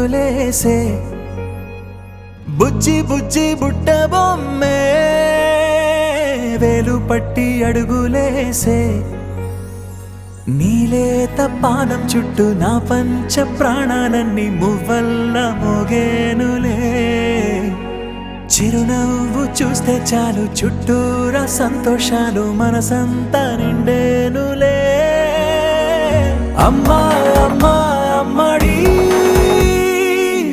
అడుగులేసే బుజ్జి బుజ్జి బుట్ట బొమ్మే వేలు పట్టి అడుగులేసే నీలేత పానం చుట్టూ నా పంచ ప్రాణాలన్నీ మువ్వల్ల మోగేనులే చిరునవ్వు చూస్తే చాలు చుట్టూరా సంతోషాలు మనసంతా నిండేనులే అమ్మా అమ్మా అమ్మడి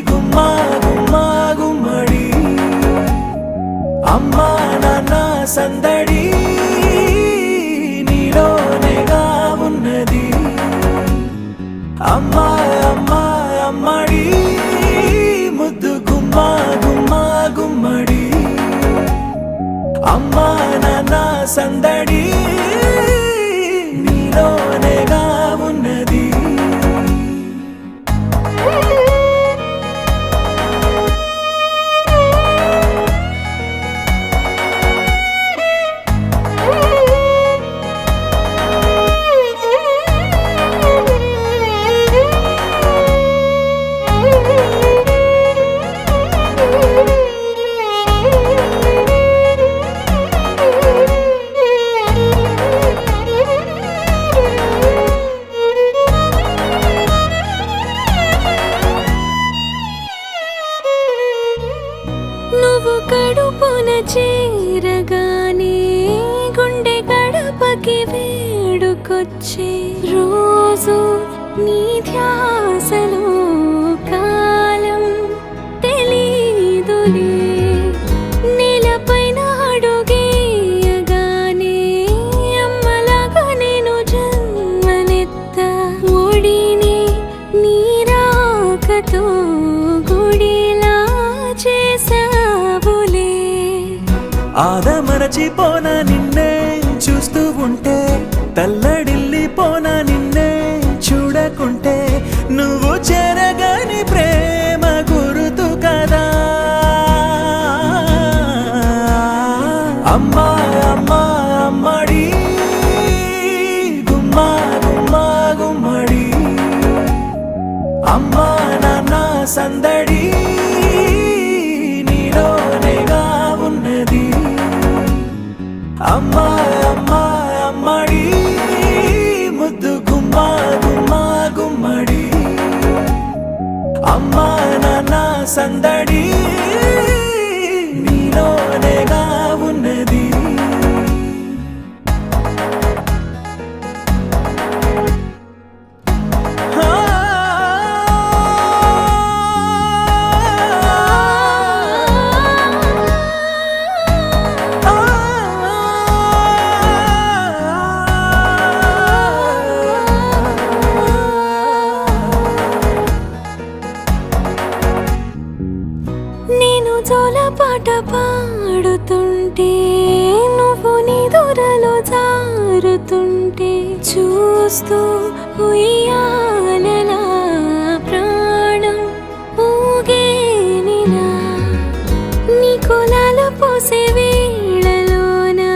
గుమ్మా గుమ్మా గుమ్మడి అమ్మా నాన్న సందడి నీలోనేగా ఉన్నది అమ్మా అమ్మా అమ్మడి ముద్దు గుమ్మా గుమ్మా గుమ్మడి అమ్మా నాన్న సందడి నీలోనేగా ఉన్నది కడుపున చేరగానే గుండె గడపకి వేడుకొచ్చే రోజు నీ ధ్యాసలో కాలం తెలీదులే నేలపైన అడుగేయగానే అమ్మలాగా నేను జన్మనెత్త ఒడిని నీ రాకతో గుడిలా చేసా ఆదమరచిపోనా నిన్నే చూస్తూ ఉంటే తల్లడిల్లిపోనా నిన్నే చూడకుంటే నువ్వు చెరగని ప్రేమ గురుతు కదా అమ్మా అమ్మా అమ్మడి గుమ్మా గుమ్మా గుమ్మడి అమ్మా నాన్న సందడి నీలోనేగా ఉన్నది అమ్మా అమ్మా అమ్మడి ముద్దు గుమ్మా గుమ్మా గుమ్మడి అమ్మా నాన్న సందడి నీలోనేగా ఉన్నది నేను జోలపాట పాడుతుంటే నువ్వు నీ దూరలో జారుతుంటే చూస్తూ ఉయ్యాలలా ప్రాణం ఊగేనిలా నీ కులాల పోసే వేళలోనా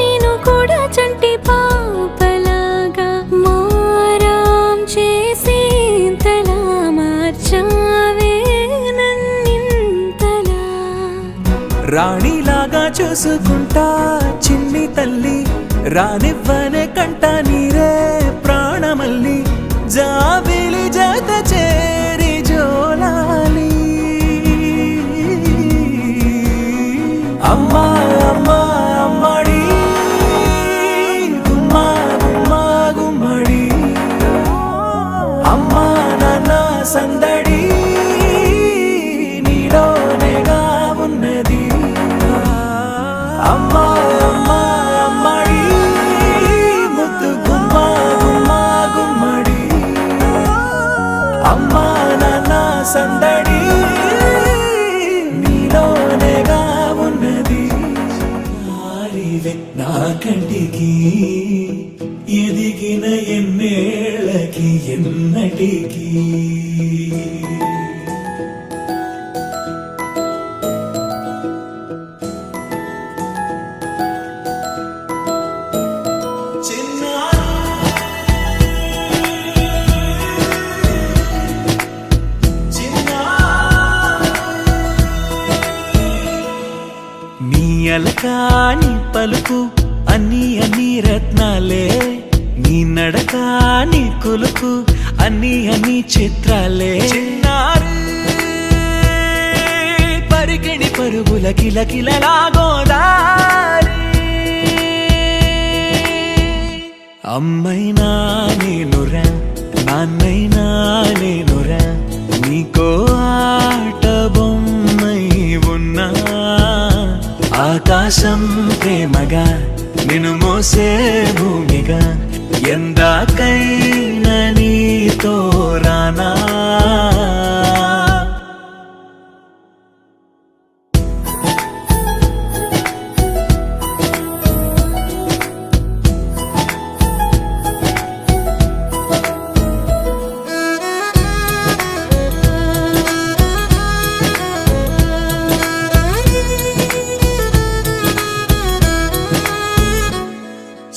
నేను కూడా చంటి పాపలాగా మారాం చేసేంతలా మార్చావే రాణిలాగా చూసుకుంటా చిన్ని తల్లి రానివ్వనే కంట నీరే ప్రాణమల్లి జాబిలి జత చేరి జోలాలి అమ్మా అమ్మా అమ్మడి గుమ్మా గుమ్మా గుమ్మడి అమ్మా నాన్న సందడి నీలోనేగా ఉన్నది అమ్మా అమ్మా అమ్మడి ముద్దు గుమ్మా గుమ్మా గుమ్మడి అమ్మా నాన్న సందడి నీలోనేగా ఉన్నది నా కంటికి ఎదిగిన ఎన్నేళ్ళకి ఎన్నటికి చిన్న నీ అలకాని పలుకు అన్ని అన్ని రత్నాలే, నీ నడక నీ కులుకు అన్ని అన్ని చిత్రాలే. చిన్నారి పరికిణి పరుగుల కిలకిలలా గోదారి, అమ్మైనా నేనురా నాన్నైనా నేనురా, నీకో ఆట బొమ్మై ఉన్నా. ఆకాశం ప్రేమగా నిన్ను మోసే భూమిగా, ఎందాకైనా నీతో రానా.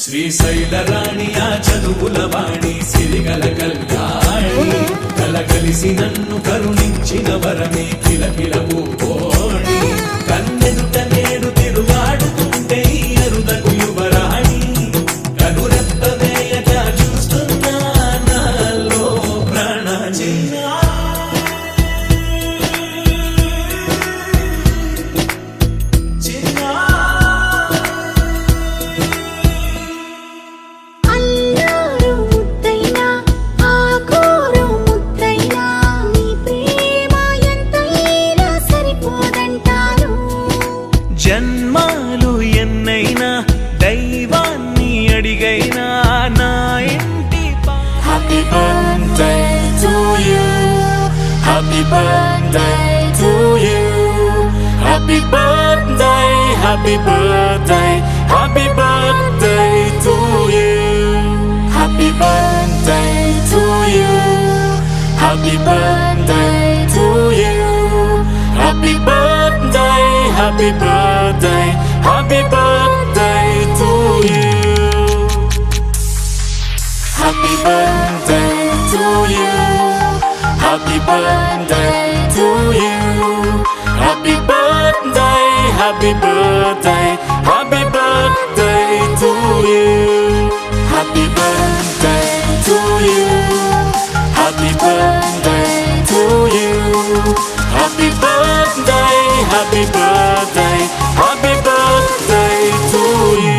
శ్రీశైల రాణి ఆ చదువుల వాణి, సిరిగల కళ్యాణి, కలగలిసి నన్ను కరుణించిన వరమే కిలకిల పూకోణి. కన్నెదుట నేడు తిరుగాడుతుంటే ఈ అరుదకు యువరాణి, కనురెప్ప వేయక చూస్తున్నా నాలో ప్రాణ. చిన్నా చిన్నా అల్లారు ముద్దైనా ఆకోరు ముద్దైనా, నీ ప్రేమ ఎంతైనా సరిపోదంటారు. జన్మాలు ఎన్నైనా దైవాన్ని అడిగైనా నా ఇంటి Happy birthday to you. Happy birthday to you. Happy birthday, happy birthday, happy birthday to you. Happy birthday to you. Happy birthday to you. Happy birthday, happy birthday, happy birthday to you. Happy birthday to you. Happy birthday to you. Happy birthday, happy birthday, happy birthday to you. Happy birthday to you. Happy birthday to you. Happy birthday, happy birthday, happy birthday to you.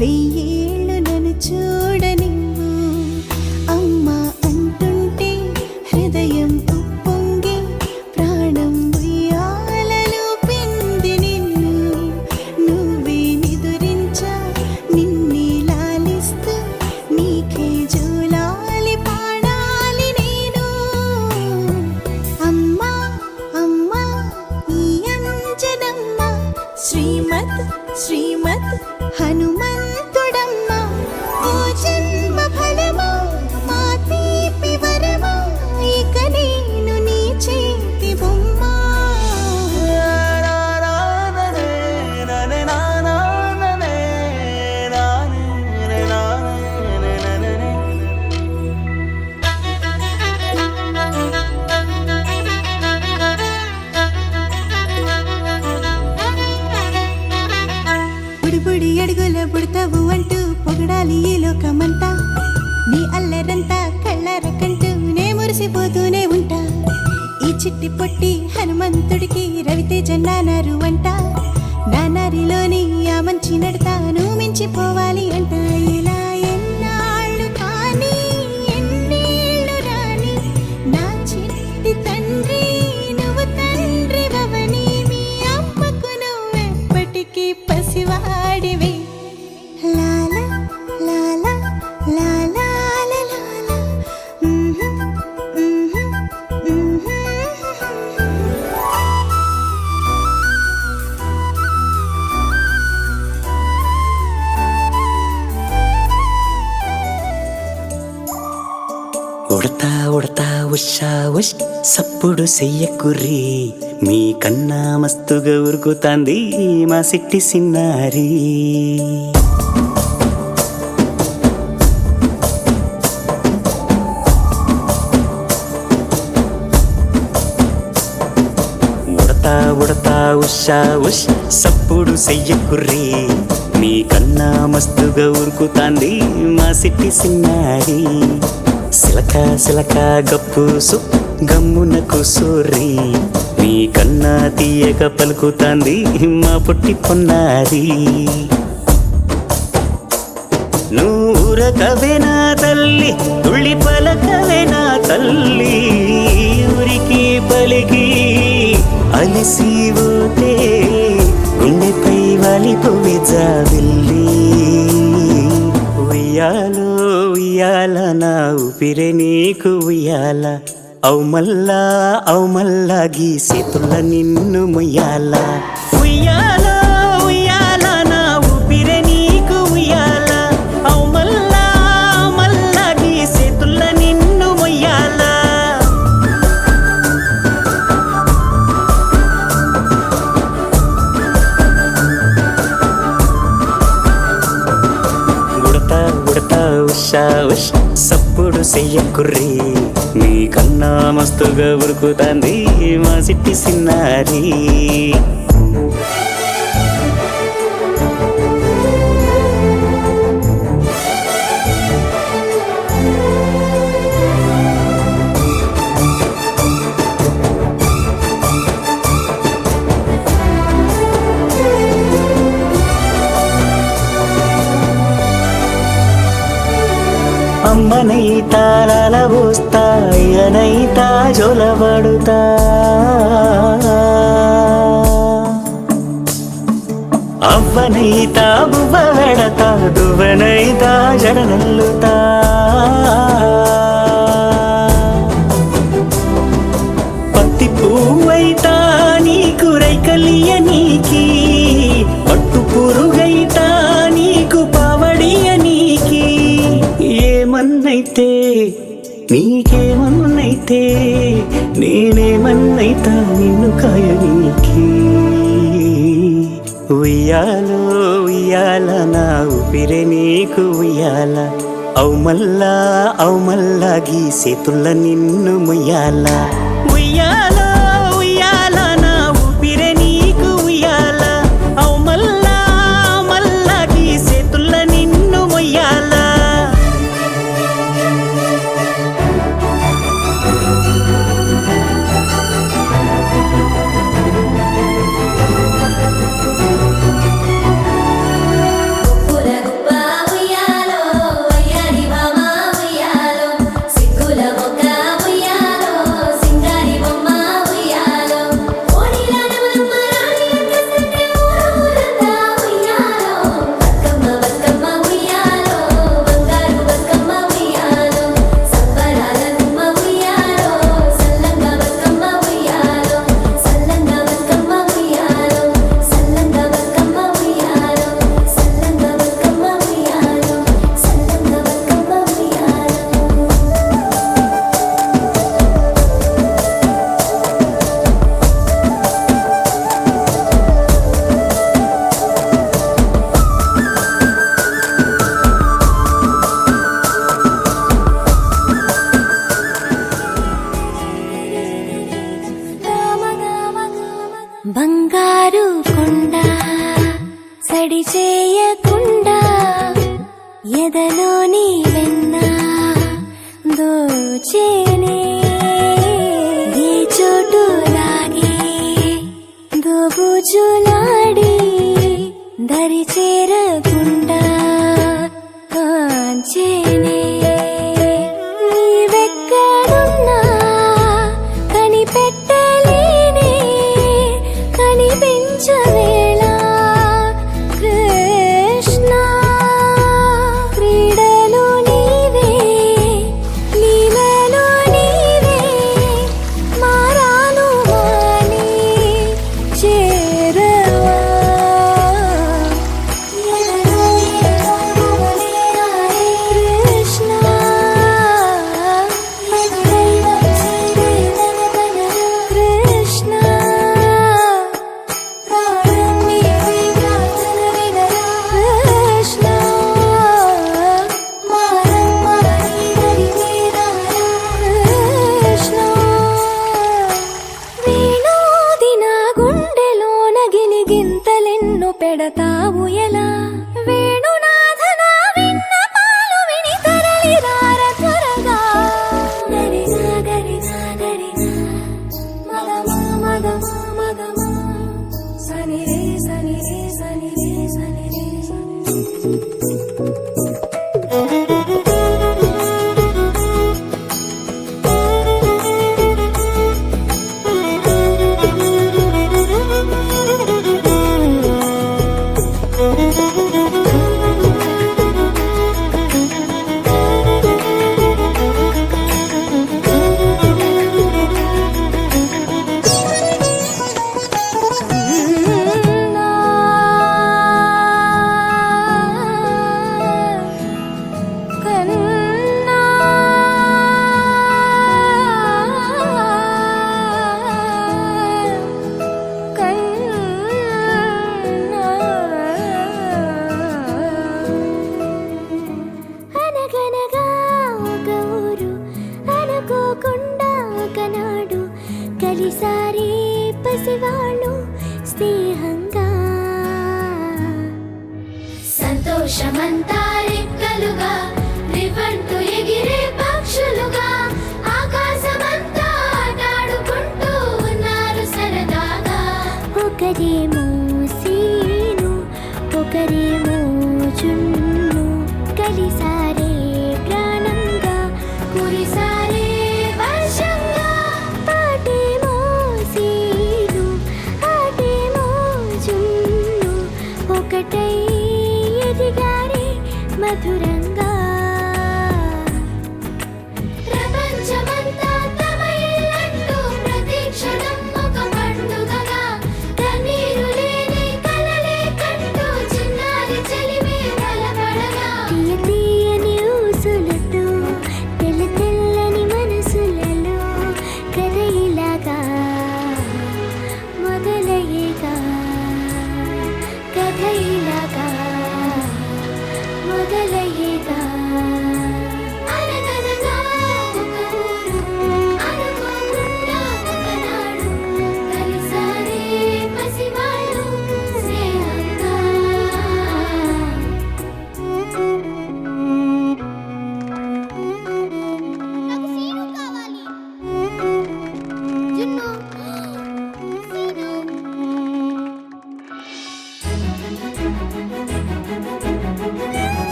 వెయ్యేళ్ళు నన్ను చూడనివ్వు. అమ్మ అంటుంటే హృదయం ఉప్పొంగి ప్రాణం ఉయ్యాలలో పిండి నిన్ను. నువ్వే నిదురించా నిన్నే లాలిస్తూ నీకే జూలాలి పాడాలి నేను. అమ్మా అమ్మా ఈ అంజనమ్మ శ్రీమత్ శ్రీమత్ హనుమంతుడమ్మ. ఓ జన్మ ఫలమా మా తీపి వరమా ఇక నేను నీ చేతి బొమ్మ. బుడిబుడి అడుగుల బుడతావు అంటూ పొగడాలి ఈ లోకమంతా. నీ అల్లరంతా కళ్ళారకంటూ నే మురిసిపోతూనే ఉంటా. ఈ చిట్టి పొట్టి హనుమంతుడికి రవితేజ నానారు అంట. నానారిలోని ఆ మంచి నడతాను మించిపోవాలి అంట. ఇలా ఎన్నాళ్ళు కానీ ఎన్నేళ్ళు రాని నా చిట్టి తండ్రి నువ్వు తండ్రి భవని. మీ అమ్మకు నువ్వెప్పటికీ పసివాడివి. లాలా లాలా లాలా లాలా ఉడతా ఉడతా ఉషా ఉష్ సప్పుడు చెయ్యకుర్రి. మీ కన్నా మస్తుగా ఉరుకుతాంది మా సిట్టి సిన్నారి. ఉడతా ఉడతా ఉషా ఉష్ సప్పుడు చెయ్యకుర్రి. మీ కన్నా మస్తుగా ఉరుకుతాంది మా సిట్టి సిన్నారి. సిలక సిలక గప్పుసు గమ్మున కూసోర్రి. నీ కన్నా తీయక పలుకుతాంది మా పుట్టి పొన్నారి. నూరకవేనా తల్లి తుళ్ళి పలకవేనా తల్లి. ఊరికి పలికి అలిసిపోతే గుండెపై వాలిపోవే జాబిల్లి. ఉయ్యాలో ఉయ్యాల నా ఊపిరే నీకు ఉయ్యాల. అవు మల్లా గీ చేతుల నిన్ను ముయ్యాల. ఉయ్యాలో ఉయ్యాల నా ఊపిరే నీకు ఉయ్యాల. అవు మల్లా గీ చేతుల నిన్ను ముయ్యాల. ఉడతా ఉడతా ఉషా ఉష్ సప్పుడు చెయ్యకుర్రి. మీ కన్నా మస్తుగా ఉరుకుతాంది మా సిట్టి సిన్నారి. అమ్మనైతా లాలబోస్తా అయ్యనైతా జొలబడుతా. అవ్వనైతా బువ్వ వెడతా దువ్వనైతా జడనల్లుతా. పత్తి పువ్వైతా నీకు రైకలియ నీకి. పట్టు పురుగైతా నీకు పావడియ నీకి. ఏమన్నైతే నీకేమన్నైతే నేనేమన్నైతా నిన్ను కాయనీకి. ఉయ్యాలో ఉయ్యాల నా ఊపిరే నీకు ఉయ్యాల. అవు మల్లా గీ చేతుల నిన్ను ముయ్యాల. ఉయ్యాలో ఉయ్యాల నా ఊపిరే నీకు ఉయ్యాల. అవు మల్లా గీ చేతుల నిన్ను ముయ్యాల. Pura బంగారు కొండ సడి చేయకుండా ఎదలోని వెన్న దోచేనే ఏ చోటు లాగే దోబుజులాడి దరి చేరకుండా కాంచేనే నీవెక్కడున్నా కనిపెట్టలేనే కనిపించవేళ కృష్ణ క్రీడలు నీవే లీలలో నీవే మారాను వాణి చేరవా కృష్ణ కృష్ణ కృష్ణ కృష్ణ వేణోది నా గుండెలోన గిలిగింతలెన్ను పెడతావు ఎలా వేణునాథన విన్న పాలు విని తరలి రార త్వరగా గరిగా గరిగా గరిగా మగమా మగమా మగమా సని రే సని రే సని రే సని రే కన్నా అనగనగా ఒక ఊరు అనుకోకుండా ఒకనాడు కలిసారి పసివాళ్ళు స్నేహంగా సంతోషమంతా రెక్కలుగా రివంటు ఎగిరే పక్షులుగా ఆకాశమంతా ఆటాడుకుంటూ ఉన్నారు సరదాగా ఒకరేమో సీను ఒకరేమో చున్ను కలిసారే ప్రాణంగా కురిసారే వర్షంగా పాటేమో సీను ఆటేమో చున్ను ఒకటై ఎదిగారే మధురంగా ప్రపంచమంతా తమ ఇల్లంటూ ప్రతి క్షణం ఒక పండుగగా కన్నీరు లేని కలలే కంటూ చిన్నారి చెలిమే బలపడగా తీయ తీయని ఊసులతో తెల్ల తెల్లని మనసులలో కథ ఇలాగా మొదలయ్యేగా కథ ఇలాగా మొదలయ్యేగా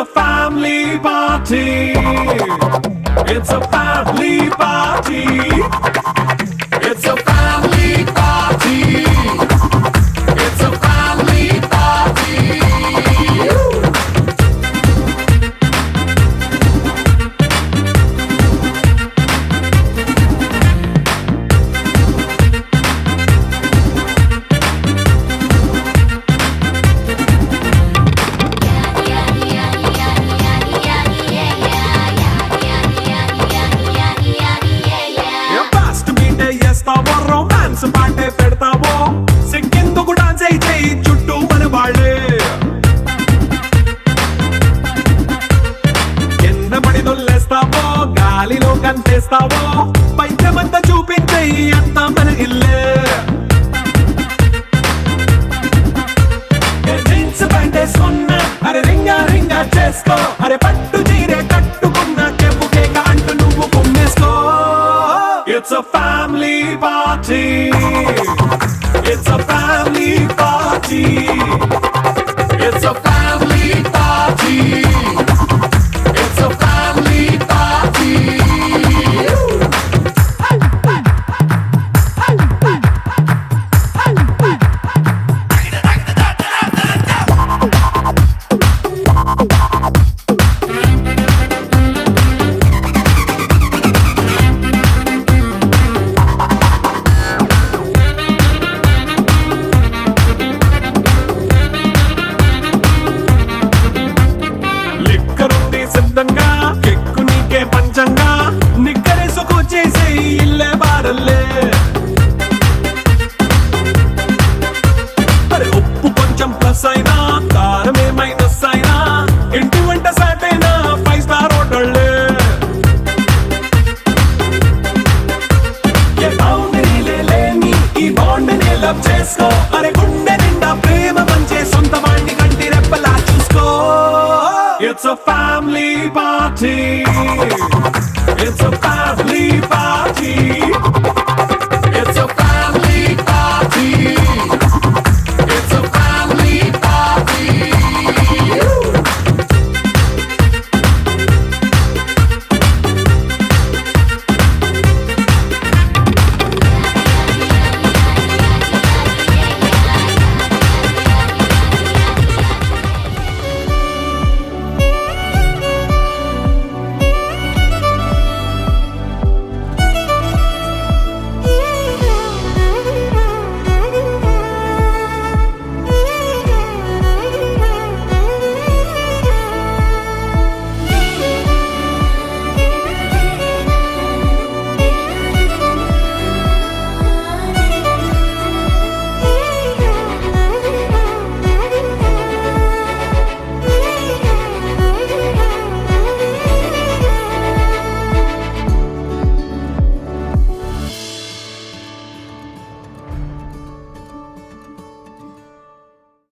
a family party. It's a family party. It's a family party. It's a family party. Fast మీటే చేస్తావో రొమాన్స్ పాటే పెడతావో సిక్కిందుకు డాన్స్ అయితే చుట్టూ మన వాళ్ళే కింద పడి దొల్లేస్తావో గాలిలో కంటేస్తావో పైచమంతా చూపించే అంత మన ఇల్లే జీన్స్ ప్యాంటేసుకున్నా అరే రింగా రింగా చేసుకో అరే పట్టు చీరే కట్టుకున్న కెప్పు కేక అంటూ నువ్వు కుమ్మేసుకో. It's a family party. It's a family party. It's a family party. It's a family party. లిక్కరుంది సిద్ధంగా కెక్కు నీకే పంచంగా నిక్కరేసుకు చేసే ఇల్లే బారల్లే అరే ఉప్పు కొంచెం ప్లస్ అయినా కారమే మైనస్ అయినా ఇంటి వంట సాట్ అయినా 5 స్టార్ హోటళ్ళే ఏ బౌండరీలే లేని ఈ బాండ్ ని లవ్ చేసుకో అరే గుండె నిండా ప్రేమ పంచే సొంత వాణ్ణి కంటి రెప్పలా చూసుకో. It's a family party.